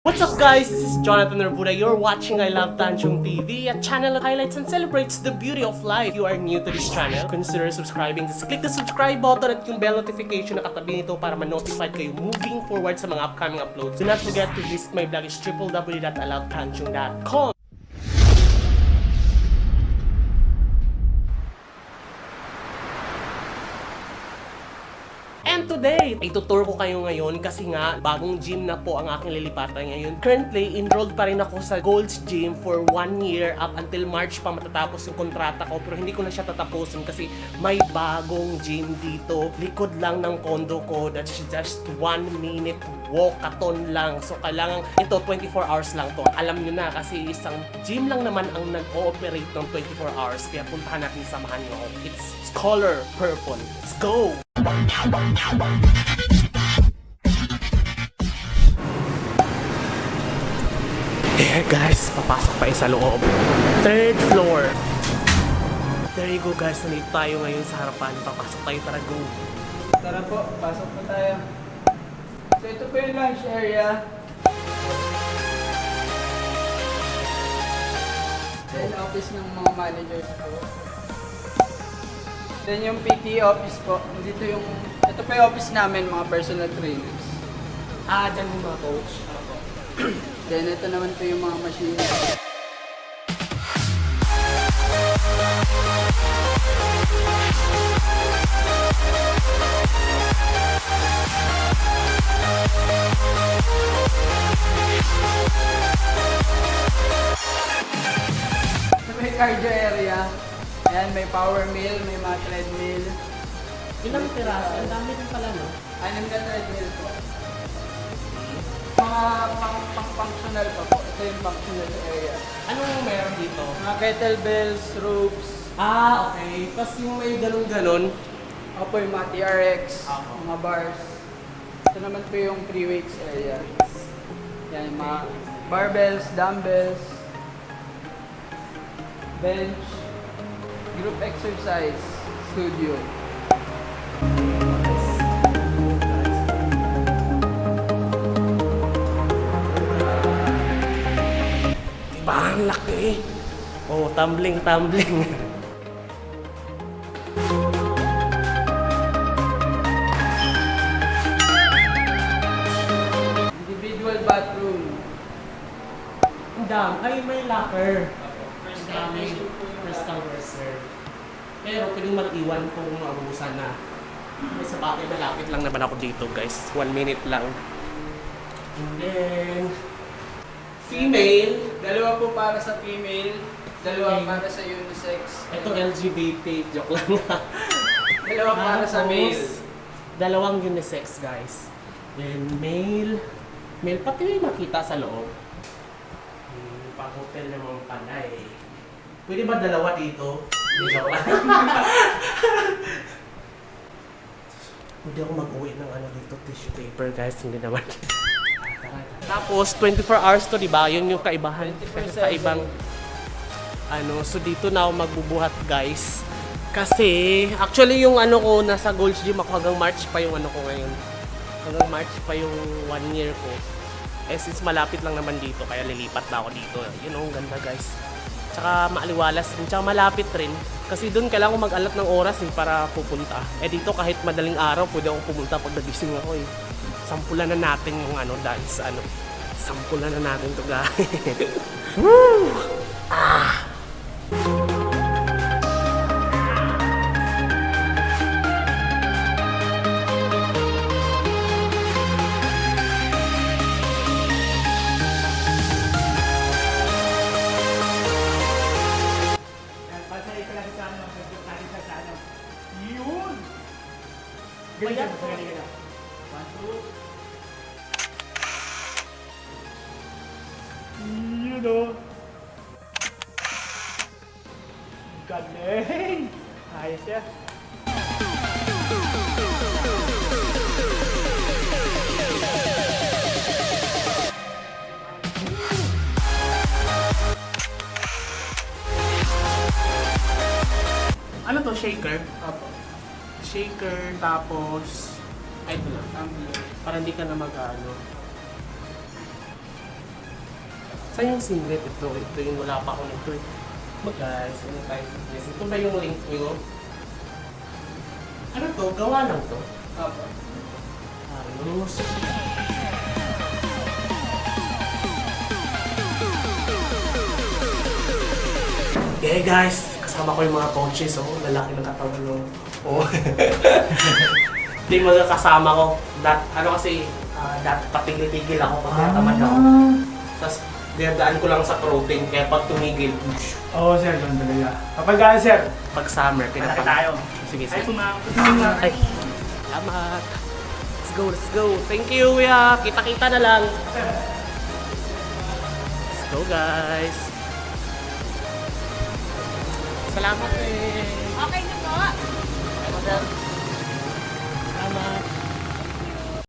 What's up guys, this is Jonathan Nerbuda. You're watching I Love Tanchung TV, a channel that highlights and celebrates the beauty of life. If you are new to this channel, consider subscribing. Just click the subscribe button at yung bell notification na katabi nito para ma-notify kayo moving forward sa mga upcoming uploads. Do not forget to visit my blog is www.ilovetanchung.com. And today, itutur ko kayo ngayon kasi nga bagong gym na po ang aking lilipatan ngayon. Currently, enrolled pa rin ako sa Gold's Gym for 1 year up until March pa matatapos yung kontrata ko. Pero hindi ko na siya tatapusin kasi may bagong gym dito. Likod lang ng condo ko. That's just 1 minute walkathon lang. So kailangan ito 24 hours lang to. Alam nyo na kasi isang gym lang naman ang nag-ooperate ng 24 hours. Kaya puntahan natin, samahan nyo ako. It's Color Purple. Let's go! Here guys, papasok pa sa loob. 3rd floor. There you go guys, nandito tayo ngayon sa harapan. Papasok tayo, tara go. Tara po, pasok po tayo. So ito po yung lunch area. Then office ng mga managers po. Then yung PT office po. Ito po yung office namin, mga personal trainers. Dyan yung mga coach. Then ito naman po yung mga machine. Ito po yung cardio area. Ayan, may power mill, may mga treadmill. Ilang piraso? Ang dami din pala, no? Anim na treadmill po. Mga pang-functional pa po. Ito yung functional area. Anong meron dito? Mga kettlebells, ropes. Okay. Tapos yung may ganun-ganon. Ako po yung mga TRX, Ako. mga bars. Ito naman po yung free weights area. Yan, mga barbells, dumbbells, bench, group exercise, studio. Diba? Ang laki. Oh, tumbling. Individual bathroom. Ang dami. Ay, may locker. First come, first serve. Pero pwedeng mag-iwan kung maubusan na. Sa bakit malapit lang naman ako dito guys. 1 minute lang. And then, female. Dalawa po para sa female, dalawa para sa unisex. Ito LGBT. Joke lang. Dalawa para sa male. Dalawang unisex guys. Then male. Male pati makita sa loob. Pang-hotel naman pala eh. Pwede ba dalawa dito? Joke lang. Pwede ako mag-uwi ng dito, tissue paper guys, hindi naman. Tapos 24 hours to, di ba? Yun yung kaibahan. Kasi sa ibang so dito na ako magbubuhat guys. Kasi actually yung ko nasa Gold's Gym ako hanggang March pa yung ko ngayon. Hanggang March pa yung 1 year ko. Since malapit lang naman dito, kaya lilipat na ako dito. Yun ang ganda guys. Tsaka maaliwalas rin, tsaka malapit rin. Kasi doon kailangan ko mag-alat ng oras para pupunta. Dito kahit madaling araw, pwede akong pumunta pag nagising ako eh. Sampulan na natin yung dance, Sampulan na natin to guys. Woo! Bayad ko. Yun o. Galing! Ayos yan. Ano to, shaker? Apo. Shaker, tapos Ay, ito lang. Tumbler. Para hindi ka na Saan yung singlet? Ito yung wala pa ako nito eh. Guys, ano tayo fitness? Ito ba yung link ko? Ano to? Gawa lang to? Opo. Ayos. Okay guys, kasama ko yung mga coaches. Oh, lalaki ng katawan no. Oh. Hindi magkakasama ko. Ano kasi, dati patigil-tigil ako pag natamad ako. Tapos, dinadaan ko lang sa protein, kaya pag tumigil, push. Oo, sir. Doon talaga. Kapag sir, Pag summer, malaki tayo. Sige, Ay, sige. sumama. Ay, salamat. Let's go, let's go. Thank you, kuya. Kita-kita na lang. Let's go, guys. Salamat eh. Okay na po.